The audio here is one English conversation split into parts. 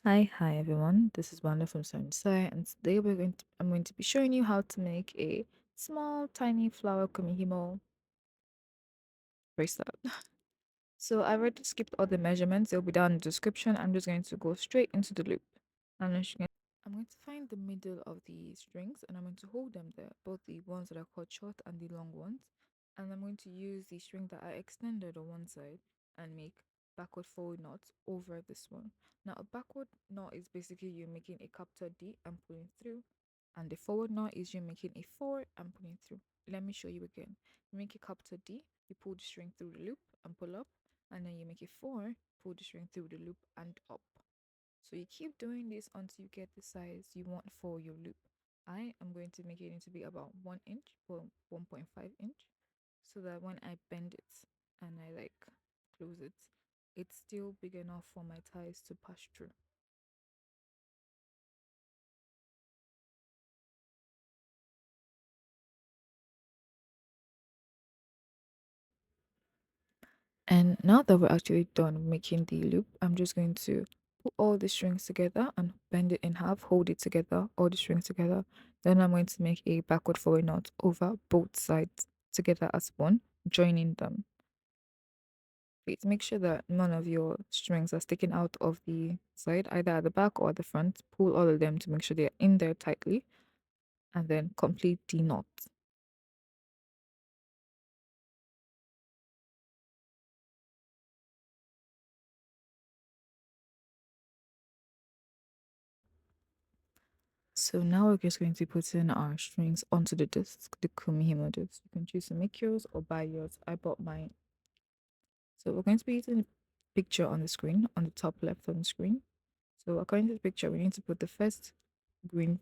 Hi everyone. This is Wanda from Sai, and today I'm going to be showing you how to make a small, tiny flower Kumihimo bracelet. So I already skipped all the measurements; they'll be down in the description. I'm just going to go straight into the loop. And I'm going to find the middle of the strings, and I'm going to hold them there, both the ones that are cut short and the long ones. And I'm going to use the string that I extended on one side and make backward forward knots over this one. Now a backward knot is basically you making a capital D and pulling through, and the forward knot is you making a 4 and pulling through. Let me show you again. You make a capital D, you pull the string through the loop and pull up, and then you make a 4, pull the string through the loop and up. So you keep doing this until you get the size you want for your loop. I am going to make it to be about 1 inch or 1.5 inch, so that when I bend it and I close it, it's still big enough for my ties to pass through. And now that we're actually done making the loop, I'm just going to put all the strings together and bend it in half, hold it together, all the strings together. Then I'm going to make a backward forward knot over both sides together as one, joining them. Please make sure that none of your strings are sticking out of the side, either at the back or at the front. Pull all of them to make sure they're in there tightly, and then complete the knot. So now we're just going to put in our strings onto the disc, the Kumihimo disc. You can choose to make yours or buy yours. I bought mine. So we're going to be using a picture on the screen, on the top left on the screen. So according to the picture, we need to put the green,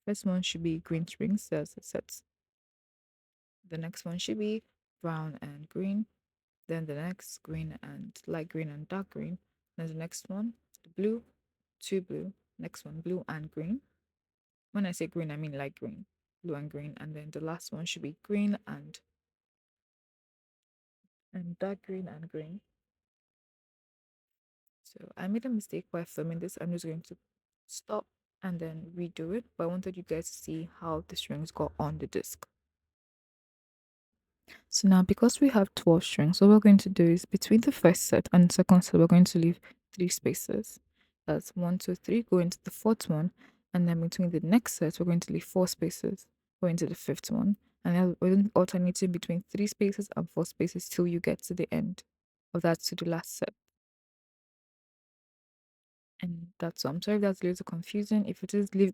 first one should be green strings as it sets. The next one should be brown and green. Then the next green and light green and dark green. Then the next one, blue, two blue. Next one, blue and green. When I say green, I mean light green, blue and green. And then the last one should be green and dark green and green. So I made a mistake by filming this. I'm just going to stop and then redo it. But I wanted you guys to see how the strings got on the disc. So now because we have 12 strings, what we're going to do is between the first set and the second set, we're going to leave 3 spaces. That's 1, 2, 3, go into the fourth one, and then between the next set, we're going to leave 4 spaces, go into the fifth one, and then we're alternating between 3 spaces and 4 spaces till you get to the end of that, to the last set. And that's all. I'm sorry if that's a little confusing. If it is, leave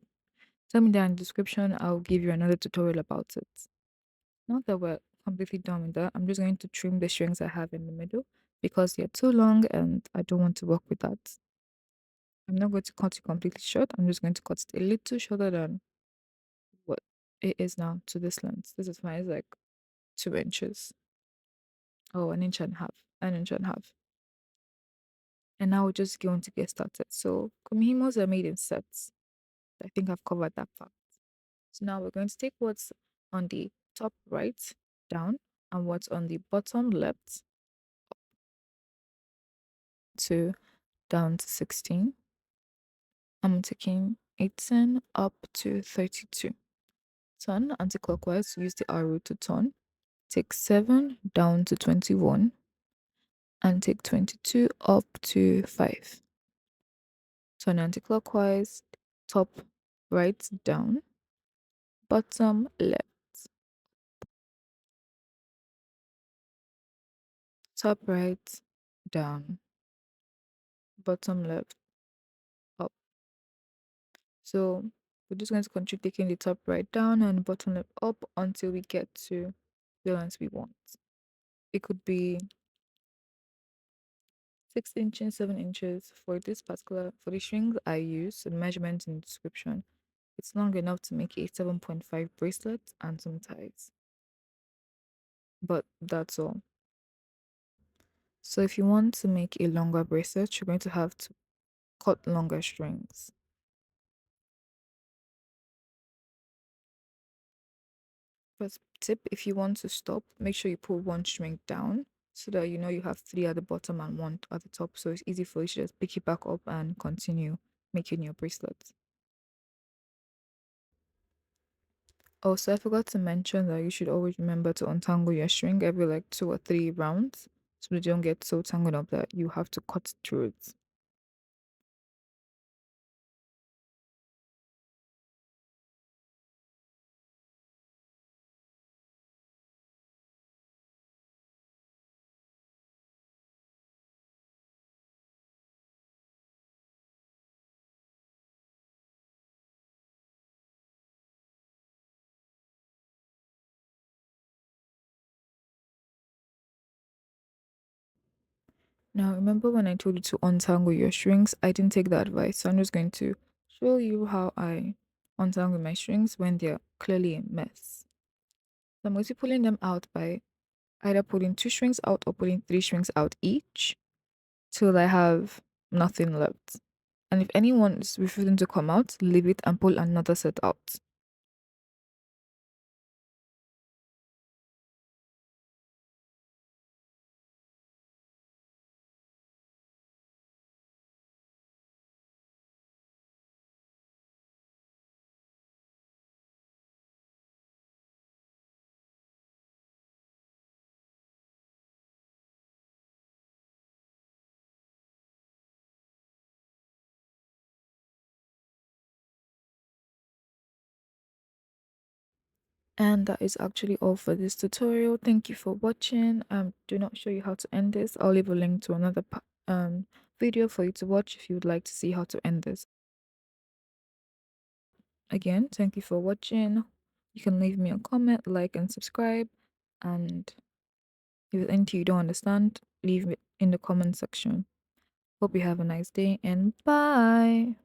tell me down in the description. I'll give you another tutorial about it. Now that we're completely done with that, I'm just going to trim the strings I have in the middle because they're too long and I don't want to work with that. I'm not going to cut it completely short. I'm just going to cut it a little shorter than what it is now to this length. This is fine. It's like 2 inches. Oh, an inch and a half. An inch and a half. And now we're just going to get started. So kumihimos are made in sets. I think I've covered that part. So now we're going to take what's on the top right down and what's on the bottom left to down to 16. I'm taking 18 up to 32. Turn anti-clockwise, use the arrow to turn. Take 7 down to 21 and take 22 up to 5. Turn anti-clockwise, top right down, bottom left, top right down, bottom left, up. So we're just going to continue taking the top right down and bottom left up until we get to the length we want. It could be 6 inches, 7 inches for this particular for the strings I use. The measurement in the description. It's long enough to make a 7.5 bracelet and some ties. But that's all. So if you want to make a longer bracelet, you're going to have to cut longer strings. First tip, if you want to stop, make sure you pull one string down so that you know you have 3 at the bottom and 1 at the top. So it's easy for you to just pick it back up and continue making your bracelets. Also, I forgot to mention that you should always remember to untangle your string every like 2 or 3 rounds so you don't get so tangled up that you have to cut through it. Now, remember when I told you to untangle your strings? I didn't take that advice, so I'm just going to show you how I untangle my strings when they're clearly a mess. So I'm going to be pulling them out by either pulling 2 strings out or pulling 3 strings out each till I have nothing left. And if anyone is refusing to come out, leave it and pull another set out. And that is actually all for this tutorial. Thank you for watching. Do not show you how to end this. I'll leave a link to another video for you to watch if you would like to see how to end this. Again, thank you for watching. You can leave me a comment, like, and subscribe. And if there's anything you don't understand, leave it in the comment section. Hope you have a nice day and bye.